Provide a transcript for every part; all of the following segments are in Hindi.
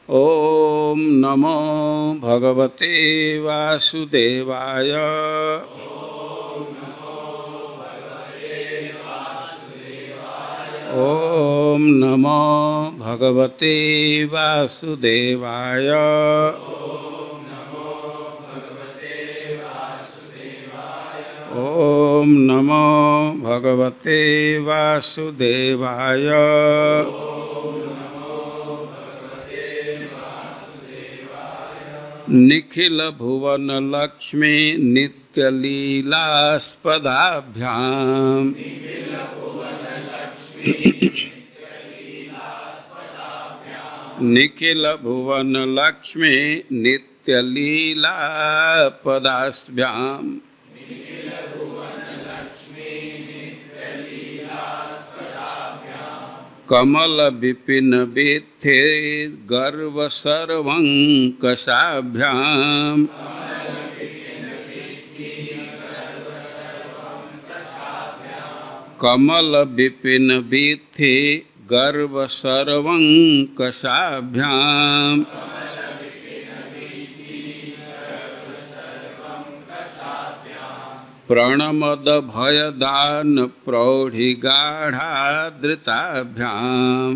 ओम नमो भगवते वासुदेवाय। ओम नमो भगवते वासुदेवाय। ओम नमो भगवते वासुदेवाय। निखिल भुवन लक्ष्मी नित्य लीलास्पदाभ्याम। निखिल भुवन लक्ष्मी नित्य लीलापदाभ्याम। कमल विपिन विथिर गर्व सर्वंकषाभ्याम। कमल विपिन विथि गर्व सर्वंकषाभ्याम। प्रणमद भयदान प्रौढ़िगाढ़ादृताभ्याम।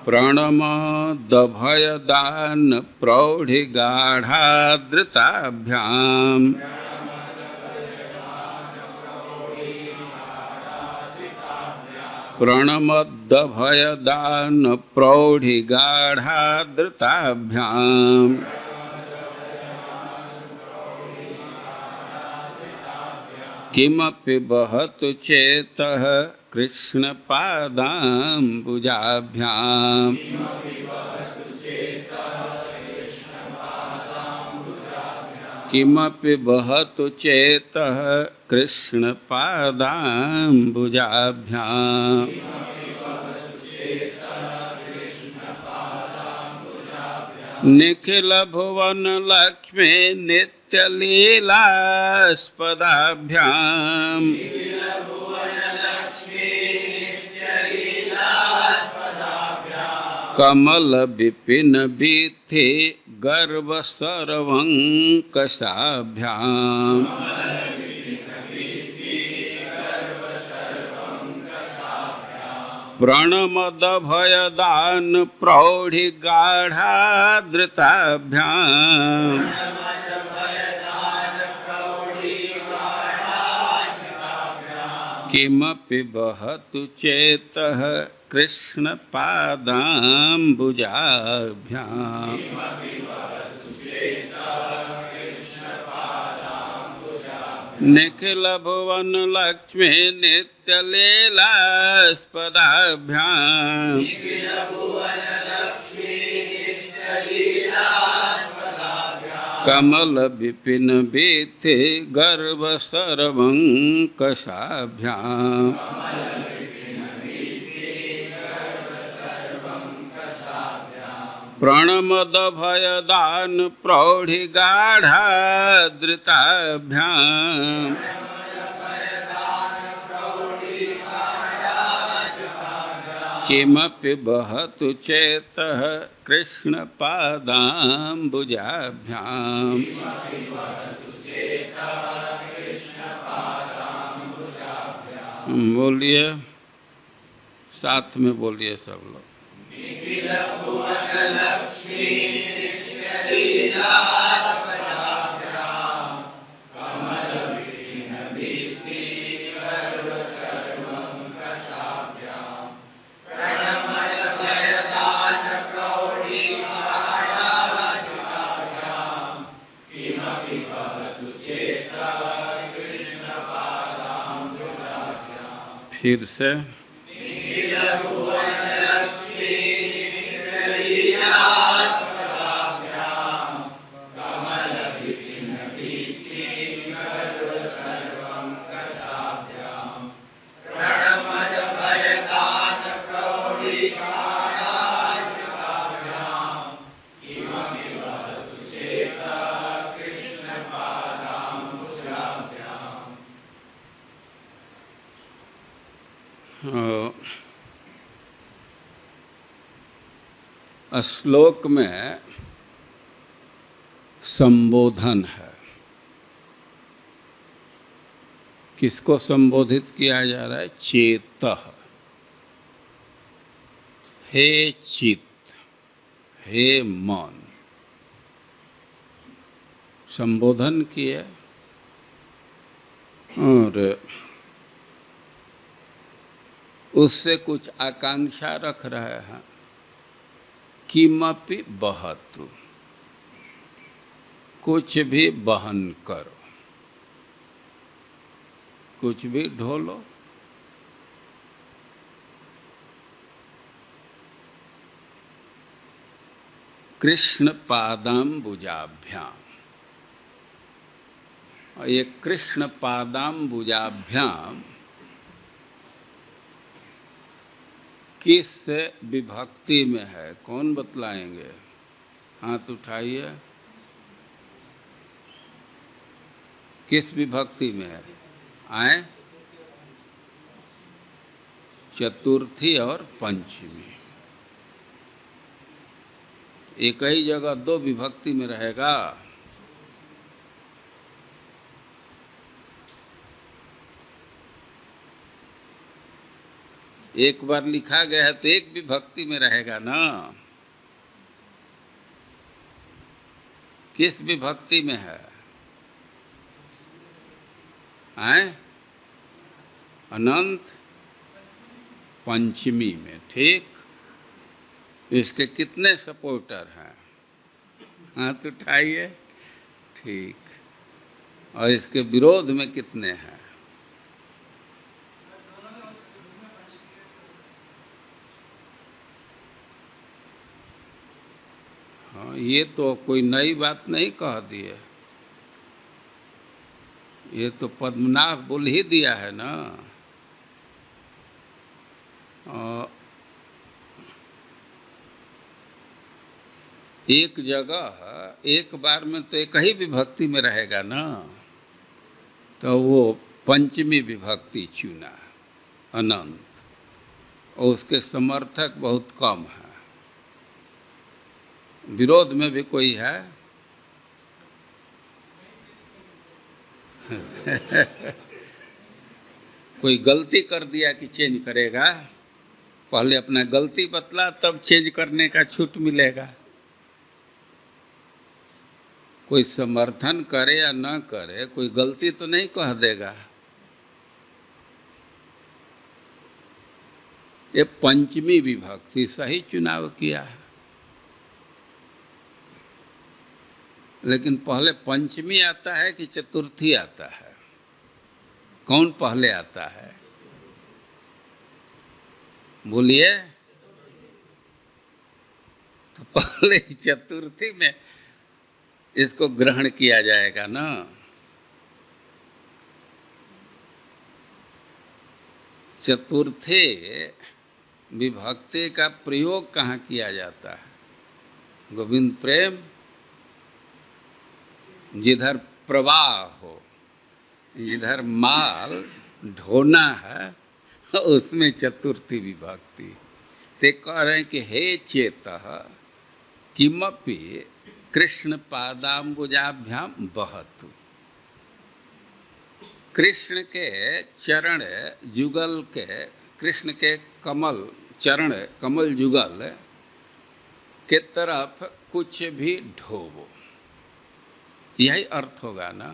प्रणमद भयदान प्रौढ़िगाढ़ादृताभ्याम। प्रणमद भयदान प्रौढ़िगाढ़ादृताभ्याम। किमपि वहतु चेतः कृष्ण पादाम्बुजाभ्याम। किमपि वहतु चेतः कृष्ण पादाम्बुजाभ्याम। निखिल भुवन लक्ष्मी नित्य लीलास्पदाभ्याम। कमल विपिन विथि गर्व सर्वंकषाभ्याम। प्रणमद भयदान प्रौढ़िगाढ़ादृताभ्याम। किमपि वहतु चेतः कृष्ण पादाम्बुजाभ्याम। निखिल भुवन लक्ष्मी नित्य लीलास्पदाभ्याम। कमल विपिन विथि गर्व सर्वंकषाभ्याम। प्रणमद भयदान प्रौढ़िगाढ़ादृताभ्याम। किमपि वहतु चेतः कृष्ण पादाम्बुजाभ्याम। बोलिए, साथ में बोलिए सब लोग। फिर से श्लोक में संबोधन है। किसको संबोधित किया जा रहा है? चेतः। हे चित्त, हे मन, संबोधन किया। और उससे कुछ आकांक्षा रख रहे हैं। किमपि बहतु, कुछ भी बहन करो, कुछ भी ढोलो। कृष्ण पादाम्बुजाभ्याम, और ये कृष्ण पादाम्बुजाभ्याम किस विभक्ति में है? कौन बतलाएंगे? हाथ उठाइए। किस विभक्ति में है? आए? चतुर्थी और पंचमी। एक ही जगह दो विभक्ति में रहेगा। एक बार लिखा गया है तो एक विभक्ति में रहेगा ना। किस विभक्ति में है? हैं? अनंत पंचमी में। ठीक। इसके कितने सपोर्टर हैं? हाथ उठाइए। ठीक। और इसके विरोध में कितने हैं? हाँ, ये तो कोई नई बात नहीं कह दी है। ये तो पद्मनाभ बोल ही दिया है ना। एक जगह एक बार में तो एक ही विभक्ति में रहेगा ना, तो वो पंचमी विभक्ति चुना, अनंत। और उसके समर्थक बहुत कम है। विरोध में भी कोई है? कोई गलती कर दिया कि चेंज करेगा? पहले अपना गलती बतला, तब चेंज करने का छूट मिलेगा। कोई समर्थन करे या ना करे, कोई गलती तो नहीं कह देगा। ये पंचमी विभक्ति सही चुनाव किया है। लेकिन पहले पंचमी आता है कि चतुर्थी आता है? कौन पहले आता है? बोलिए। तो पहले चतुर्थी में इसको ग्रहण किया जाएगा ना। चतुर्थी विभक्ति का प्रयोग कहाँ किया जाता है? गोविंद प्रेम, जिधर प्रवाह हो, जिधर माल ढोना है, उसमें चतुर्थी विभक्ति। ते कह रहे हैं कि हे चेतः किमपि कृष्ण पादाम्बुजाभ्याम बहतु। कृष्ण के चरण जुगल के, कृष्ण के कमल चरण, कमल जुगल के तरफ कुछ भी ढोवो। यही अर्थ होगा ना।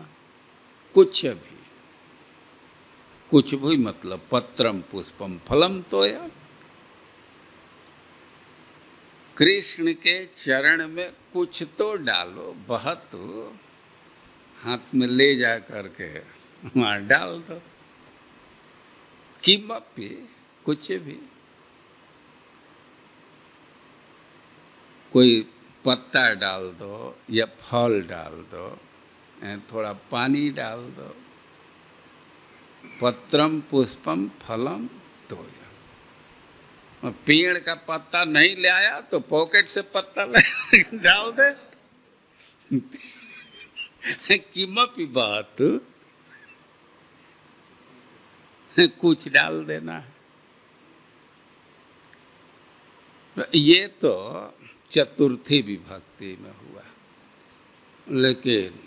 कुछ भी, कुछ भी मतलब पत्रम पुष्पम फलम तोया। कृष्ण के चरण में कुछ तो डालो। बहतु, हाथ में ले जा करके वहां डाल दो। किमपि, कुछ भी। कोई पत्ता डाल दो या फल डाल दो, थोड़ा पानी डाल दो। पत्रम पुष्पम फलम तोया। पेड़ का पत्ता नहीं ले आया तो पॉकेट से पत्ता डाल दे। किमपि बात, कुछ डाल देना है। ये तो चतुर्थी विभक्ति में हुआ, लेकिन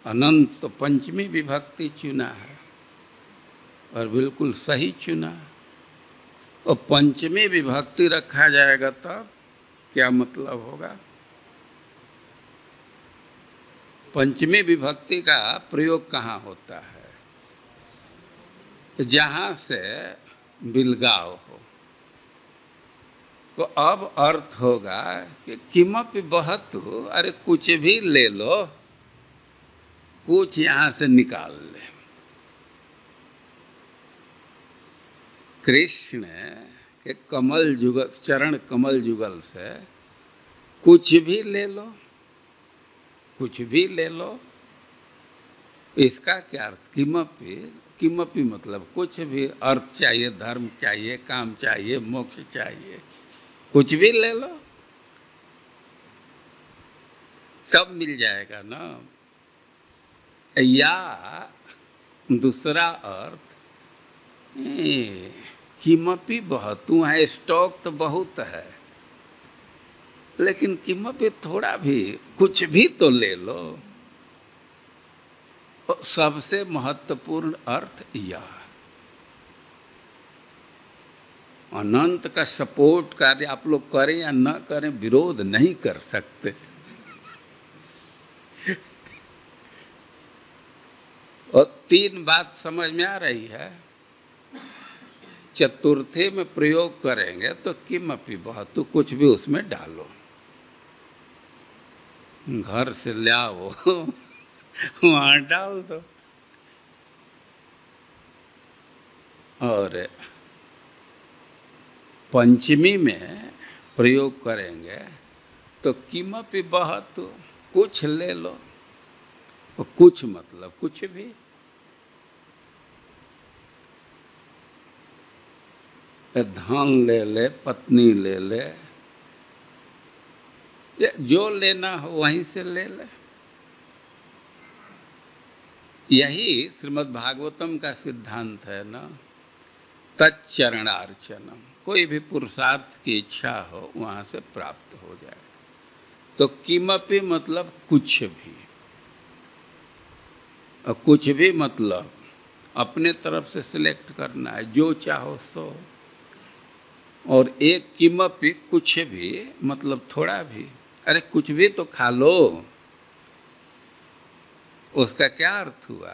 अनंत तो पंचमी विभक्ति चुना है और बिल्कुल सही चुना। और पंचमी विभक्ति रखा जाएगा तब क्या मतलब होगा? पंचमी विभक्ति का प्रयोग कहाँ होता है? जहाँ से बिलगाव हो। तो अब अर्थ होगा कि किमपि बहतु, अरे कुछ भी ले लो, कुछ यहाँ से निकाल ले। कृष्ण के कमल जुगल, चरण कमल जुगल से कुछ भी ले लो, कुछ भी ले लो। इसका क्या अर्थ? किमपि, किमपि मतलब कुछ भी। अर्थ चाहिए, धर्म चाहिए, काम चाहिए, मोक्ष चाहिए, कुछ भी ले लो, सब मिल जाएगा ना। या दूसरा अर्थ, किमपि बहतु है, स्टॉक तो बहुत है, लेकिन किमपि थोड़ा भी, कुछ भी तो ले लो। और सबसे महत्वपूर्ण अर्थ यह, अनंत का सपोर्ट कार्य आप लोग करें या न करें, विरोध नहीं कर सकते। और तीन बात समझ में आ रही है। चतुर्थी में प्रयोग करेंगे तो किमपि बहतु, कुछ भी उसमें डालो, घर से ले आओ वहां डाल दो। और पंचमी में प्रयोग करेंगे तो किमपि बहतु, कुछ ले लो। और कुछ मतलब कुछ भी। धन ले ले, पत्नी ले ले, जो लेना हो वहीं से ले ले। यही श्रीमद् भागवतम का सिद्धांत है ना, तच्चरणार्चनम। कोई भी पुरुषार्थ की इच्छा हो वहां से प्राप्त हो जाएगा। तो किमपि मतलब कुछ भी, और कुछ भी मतलब अपने तरफ से सिलेक्ट करना है, जो चाहो सो। और एक किमपि कुछ भी मतलब थोड़ा भी, अरे कुछ भी तो खा लो। उसका क्या अर्थ हुआ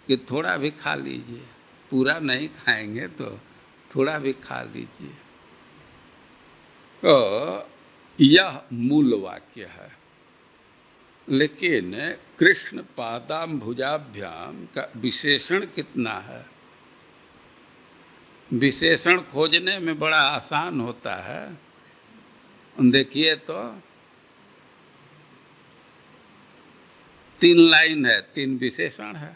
कि थोड़ा भी खा लीजिए, पूरा नहीं खाएंगे तो थोड़ा भी खा लीजिए। तो यह मूल वाक्य है। लेकिन कृष्ण पादाम्भुजाभ्याम का विशेषण कितना है? विशेषण खोजने में बड़ा आसान होता है। देखिए तो 3 लाइन है, 3 विशेषण है।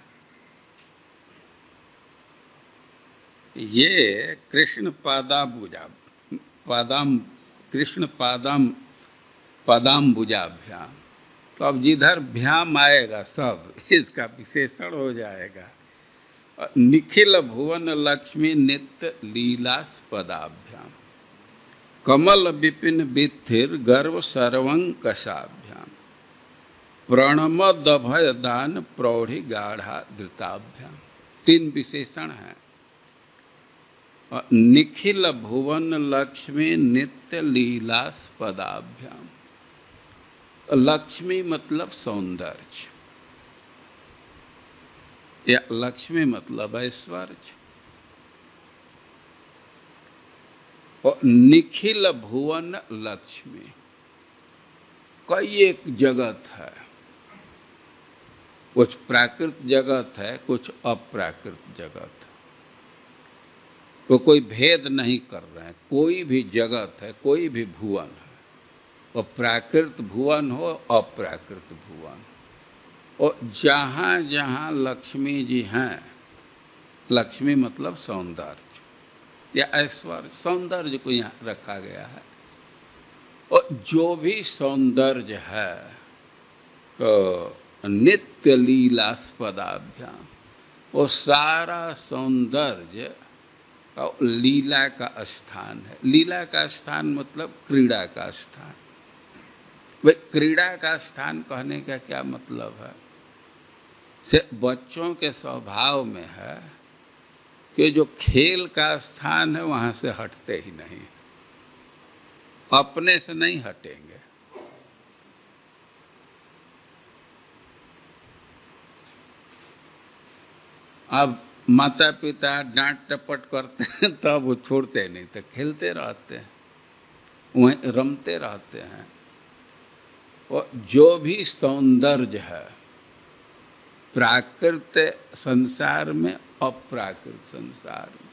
ये कृष्ण पादाम्बुजाभ्याम। तो अब जिधर भ्याम आएगा सब इसका विशेषण हो जाएगा। निखिल भुवन लक्ष्मी नित्य लीलास्पदाभ्याम, कमल विपिन विथिर गर्व सर्वंकषाभ्याम, प्रणमद अभय दान प्रौढ़ि गाढ़ा धृताभ्याम। 3 विशेषण हैं। निखिल भुवन लक्ष्मी नित्य लीलास्पदाभ्याम। लक्ष्मी मतलब सौंदर्य, या लक्ष्मी मतलब ऐश्वर्य। और निखिल भुवन लक्ष्मी, कई एक जगत है। कुछ प्राकृत जगत है, कुछ अप्राकृत जगत है। तो कोई भेद नहीं कर रहे हैं। कोई भी जगत है, कोई भी भुवन है, वो प्राकृत भुवन हो, अप्राकृत भुवन। और जहाँ जहाँ लक्ष्मी जी हैं, लक्ष्मी मतलब सौंदर्य या ऐश्वर्य, सौंदर्य को यहाँ रखा गया है। और जो भी सौंदर्य है तो नित्य लीलास्पदाभ्याम, वो सारा सौंदर्य और लीला का स्थान है। लीला का स्थान मतलब क्रीड़ा का स्थान। भाई क्रीड़ा का स्थान कहने का क्या मतलब है? से बच्चों के स्वभाव में है कि जो खेल का स्थान है वहां से हटते ही नहीं, अपने से नहीं हटेंगे। अब माता पिता डांट टपट करते हैं तब वो छोड़ते नहीं, तो खेलते रहते हैं, वहीं रमते रहते हैं। और जो भी सौंदर्य है प्राकृत संसार में, अप्राकृत संसार में,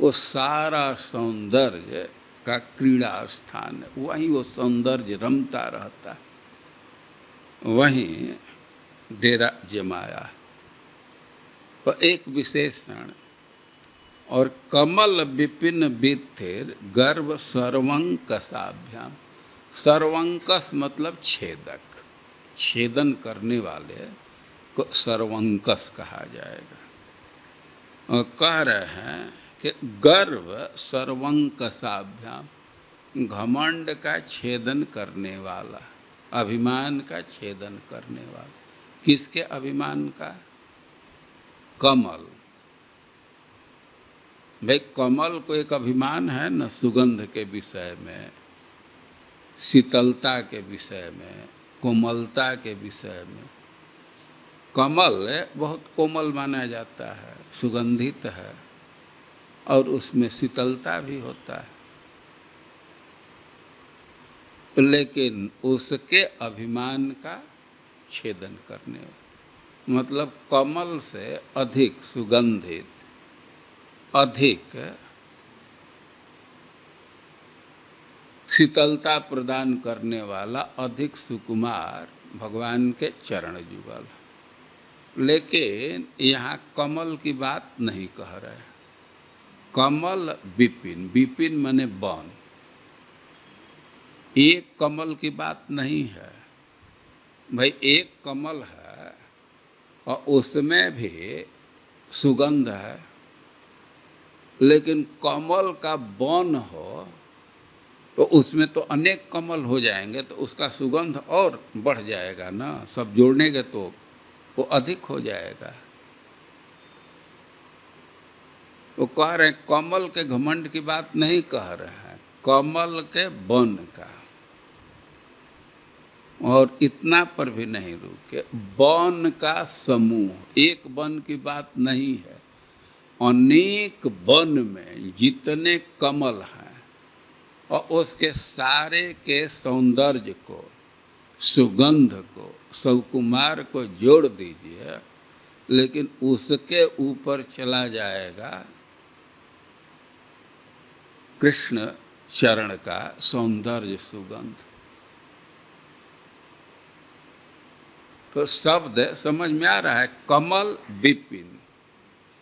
वो सारा सौंदर्य का क्रीड़ा स्थान है। वहीं वो सौंदर्य रमता रहता है, वहीं डेरा जमाया। तो एक विशेषण, और कमल विपिन बिथिर गर्भ सर्वंकसाभ्याम। सर्वंकस मतलब छेदक, छेदन करने वाले को सर्वंकस कहा जाएगा। और कह रहे हैं कि गर्भ सर्वंकसाभ्याम, घमंड का छेदन करने वाला, अभिमान का छेदन करने वाला। किसके अभिमान का? कमल। भाई कमल को एक अभिमान है न, सुगंध के विषय में, शीतलता के विषय में, कोमलता के विषय में। कमल बहुत कोमल माना जाता है, सुगंधित है, और उसमें शीतलता भी होता है। लेकिन उसके अभिमान का छेदन करने, मतलब कमल से अधिक सुगंधित, अधिक शीतलता प्रदान करने वाला, अधिक सुकुमार भगवान के चरण जुगल। लेकिन यहाँ कमल की बात नहीं कह रहे। कमल विपिन, विपिन माने वन, एक कमल की बात नहीं है। भाई एक कमल है और उसमें भी सुगंध है, लेकिन कमल का वन हो तो उसमें तो अनेक कमल हो जाएंगे, तो उसका सुगंध और बढ़ जाएगा ना। सब जोड़ने तो वो अधिक हो जाएगा। वो कह रहे हैं कमल के घमंड की बात नहीं कह रहे हैं, कमल के वन का। और इतना पर भी नहीं रुके, वन का समूह, एक वन की बात नहीं है। अनेक वन में जितने कमल हैं और उसके सारे के सौंदर्य को, सुगंध को, सकुमार को जोड़ दीजिए, लेकिन उसके ऊपर चला जाएगा कृष्ण चरण का सौंदर्य, सुगंध। तो शब्द समझ में आ रहा है। कमल विपिन,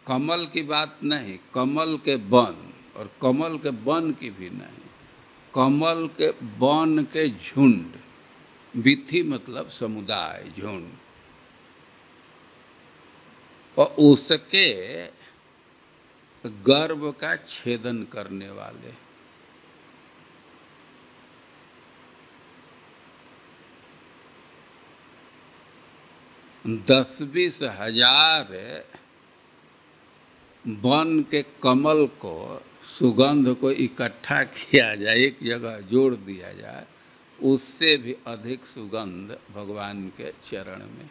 कमल की बात नहीं, कमल के वन, और कमल के वन की भी नहीं, कमल के वन के झुंड। विथि मतलब समुदाय, झुंड। और उसके गर्भ का छेदन करने वाले। दस बीस हजार वन के कमल को, सुगंध को इकट्ठा किया जाए, एक जगह जोड़ दिया जाए, उससे भी अधिक सुगंध भगवान के चरण में।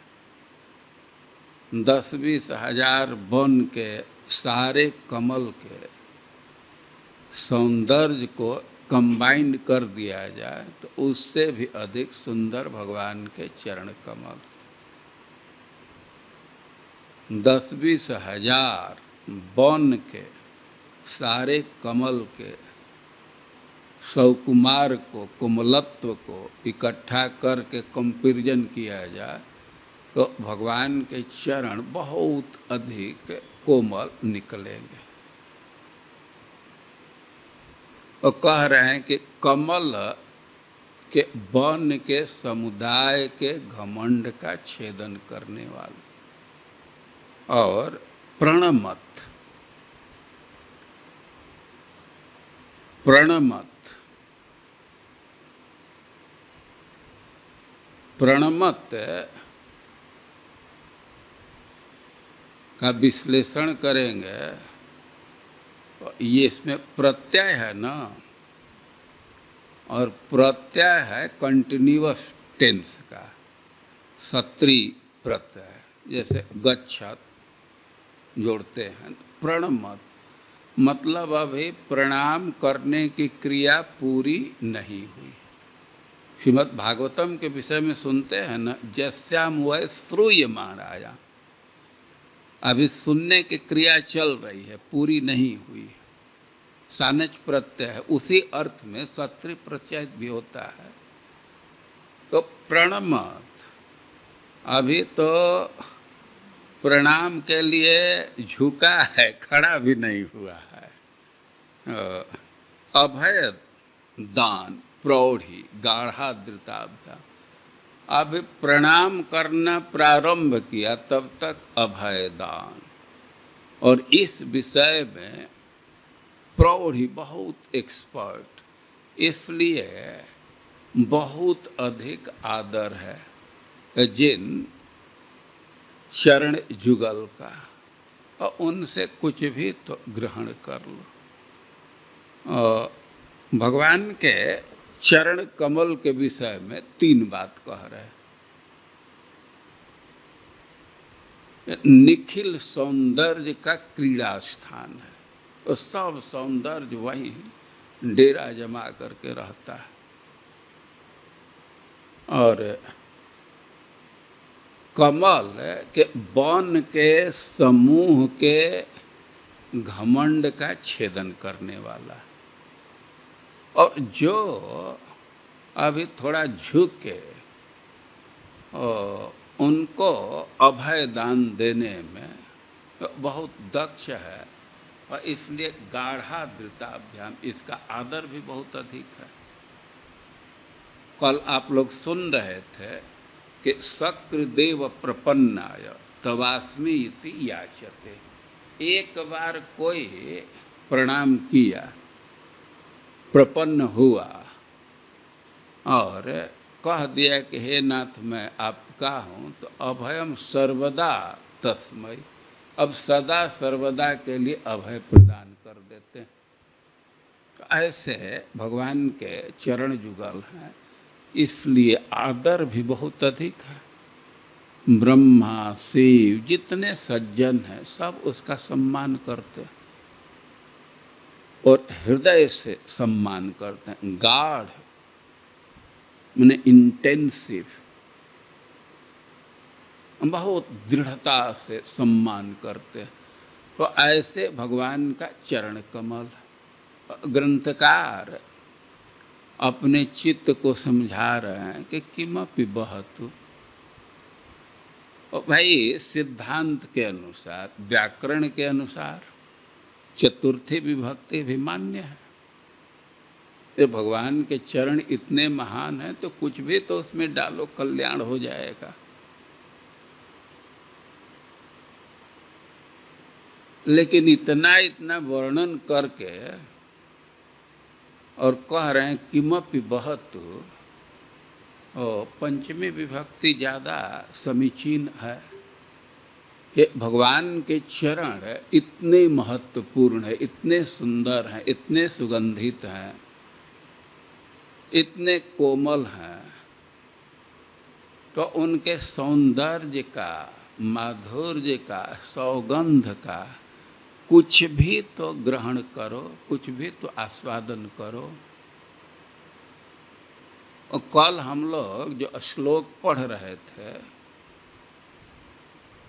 10-20 हजार वन के सारे कमल के सौंदर्य को कंबाइंड कर दिया जाए तो उससे भी अधिक सुंदर भगवान के चरण कमल। 10-20 हजार वन के सारे कमल के सौकुमार को, कोमलत्व को इकट्ठा करके कंपैरिजन किया जाए तो भगवान के चरण बहुत अधिक कोमल निकलेंगे। और कह रहे हैं कि कमल के वन के समुदाय के घमंड का छेदन करने वाले। और प्रणमत, प्रणमत। प्रणमत का विश्लेषण करेंगे तो ये इसमें प्रत्यय है ना, और प्रत्यय है कंटिन्यूअस टेंस का, सत्री प्रत्यय, जैसे गच्छत जोड़ते हैं। प्रणमत मतलब अभी प्रणाम करने की क्रिया पूरी नहीं हुई। श्रीमद् भागवतम के विषय में सुनते हैं न, जस्याम वै श्रूयमाणाया, अभी सुनने की क्रिया चल रही है, पूरी नहीं हुई। सानच प्रत्यय है, उसी अर्थ में सत्री प्रत्यय भी होता है। तो प्रणमत अभी तो प्रणाम के लिए झुका है, खड़ा भी नहीं हुआ है। अभय दान प्रौढ़ी गाढ़ाद्रताभ्याम, अभी प्रणाम करना प्रारंभ किया तब तक अभय दान। और इस विषय में प्रौढ़ी बहुत एक्सपर्ट, इसलिए बहुत अधिक आदर है जिन चरण जुगल का, और उनसे कुछ भी तो ग्रहण कर लो। भगवान के चरण कमल के विषय में 3 बात कह रहे हैं। निखिल सौंदर्य का क्रीड़ा स्थान है, तो सब सौंदर्य वहीं डेरा जमा करके रहता है। और कमल के वन के समूह के घमंड का छेदन करने वाला, और जो अभी थोड़ा झुक के उनको अभय दान देने में बहुत दक्ष है, और इसलिए गाढ़ाद्रताभ्याम, इसका आदर भी बहुत अधिक है। कल आप लोग सुन रहे थे कि शक्रदेव प्रपन्नाय तवास्मि इति याचते, एक बार कोई प्रणाम किया, प्रपन्न हुआ और कह दिया कि हे नाथ मैं आपका हूँ, तो अभयम सर्वदा तस्मै, अब सदा सर्वदा के लिए अभय प्रदान कर देते हैं। तो ऐसे भगवान के चरण जुगल हैं, इसलिए आदर भी बहुत अधिक है। ब्रह्मा शिव जितने सज्जन हैं सब उसका सम्मान करते हैं, और हृदय से सम्मान करते हैं। गाढ़ माने इंटेंसिव, बहुत दृढ़ता से सम्मान करते हैं। तो ऐसे भगवान का चरण कमल। ग्रंथकार अपने चित्त को समझा रहे हैं कि किमपि बहतु। और भाई सिद्धांत के अनुसार, व्याकरण के अनुसार चतुर्थी विभक्ति भी मान्य है। तो भगवान के चरण इतने महान हैं तो कुछ भी तो उसमें डालो, कल्याण हो जाएगा। लेकिन इतना वर्णन करके और कह रहे हैं किमपि बहतु, पंचमी विभक्ति ज़्यादा समीचीन है कि भगवान के चरण इतने महत्वपूर्ण है, इतने सुंदर हैं, इतने सुगंधित हैं, इतने कोमल हैं, तो उनके सौंदर्य का, माधुर्य का, सौगंध का कुछ भी तो ग्रहण करो, कुछ भी तो आस्वादन करो। और कल हम लोग जो श्लोक पढ़ रहे थे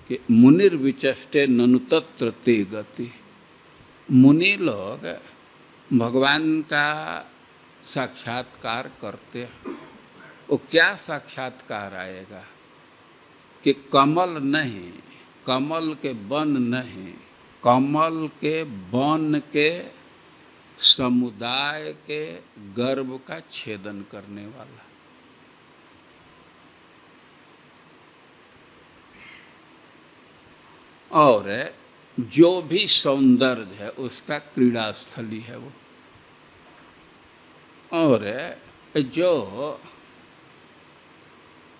कि मुनिर्विचष्टे ननु तत्र ते गति, मुनि लोग भगवान का साक्षात्कार करते हैं। वो क्या साक्षात्कार आएगा कि कमल नहीं, कमल के वन नहीं, कमल के वन के समुदाय के गर्भ का छेदन करने वाला। और जो भी सौंदर्य है उसका क्रीड़ा स्थली है वो। और जो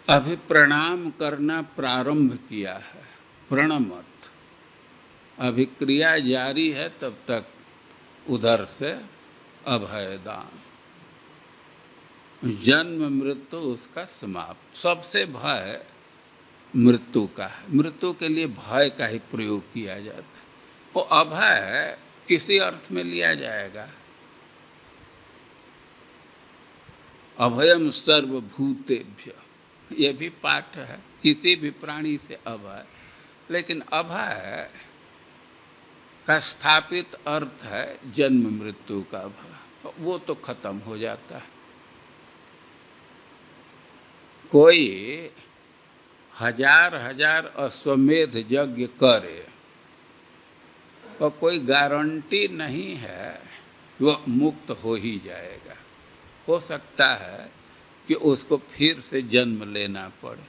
अभी प्रणाम करना प्रारंभ किया है, प्रणमत, अभी क्रिया जारी है, तब तक उधर से अभयदान, जन्म मृत्यु उसका समाप्त। सबसे भय मृत्यु का है, मृत्यु के लिए भय का ही प्रयोग किया जाता है। वो अभय किसी अर्थ में लिया जाएगा, अभयम सर्वभूतेभ्य, ये भी पाठ है, किसी भी प्राणी से अभय। लेकिन अभय का स्थापित अर्थ है जन्म मृत्यु का भय, वो तो खत्म हो जाता है। कोई हजार हजार अश्वमेध यज्ञ करे और कोई गारंटी नहीं है कि वह मुक्त हो ही जाएगा। हो सकता है कि उसको फिर से जन्म लेना पड़े,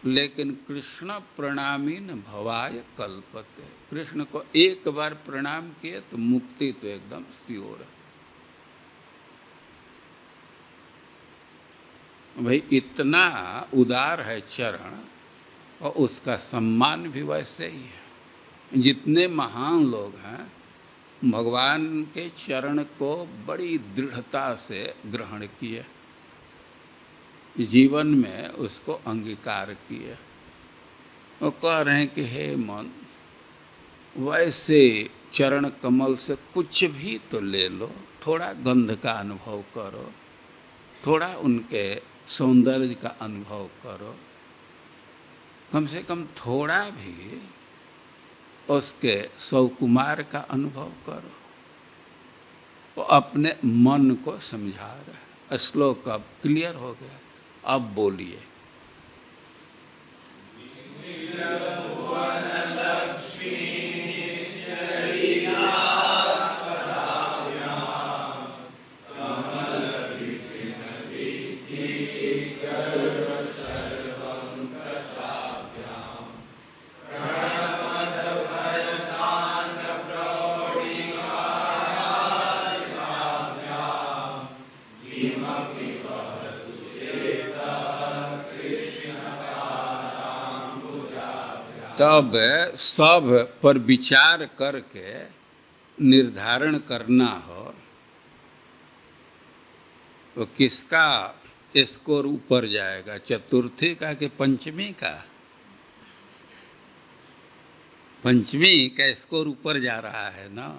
लेकिन कृष्ण प्रणामीन भवाय कल्पते, कृष्ण को एक बार प्रणाम किए तो मुक्ति तो एकदम श्योर है। भाई इतना उदार है चरण, और उसका सम्मान भी वैसे ही है। जितने महान लोग हैं भगवान के चरण को बड़ी दृढ़ता से ग्रहण किए, जीवन में उसको अंगीकार किए। वो कह रहे हैं कि हे मन, वैसे चरण कमल से कुछ भी तो ले लो, थोड़ा गंध का अनुभव करो, थोड़ा उनके सौंदर्य का अनुभव करो, कम से कम थोड़ा भी उसके सौकुमार का अनुभव करो। वो अपने मन को समझा रहा है। श्लोक अब क्लियर हो गया, अब बोलिए। तब सब पर विचार करके निर्धारण करना हो तो किसका स्कोर ऊपर जाएगा, चतुर्थी का कि पंचमी का? पंचमी का स्कोर ऊपर जा रहा है ना।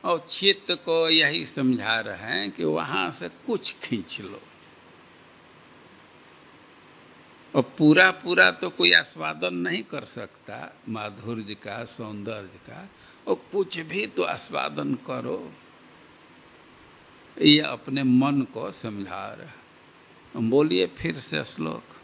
और चित्त को यही समझा रहे हैं कि वहाँ से कुछ खींच लो, और पूरा पूरा तो कोई आस्वादन नहीं कर सकता माधुर्य का, सौंदर्य का, और कुछ भी तो आस्वादन करो। ये अपने मन को समझा रहे। बोलिए फिर से श्लोक।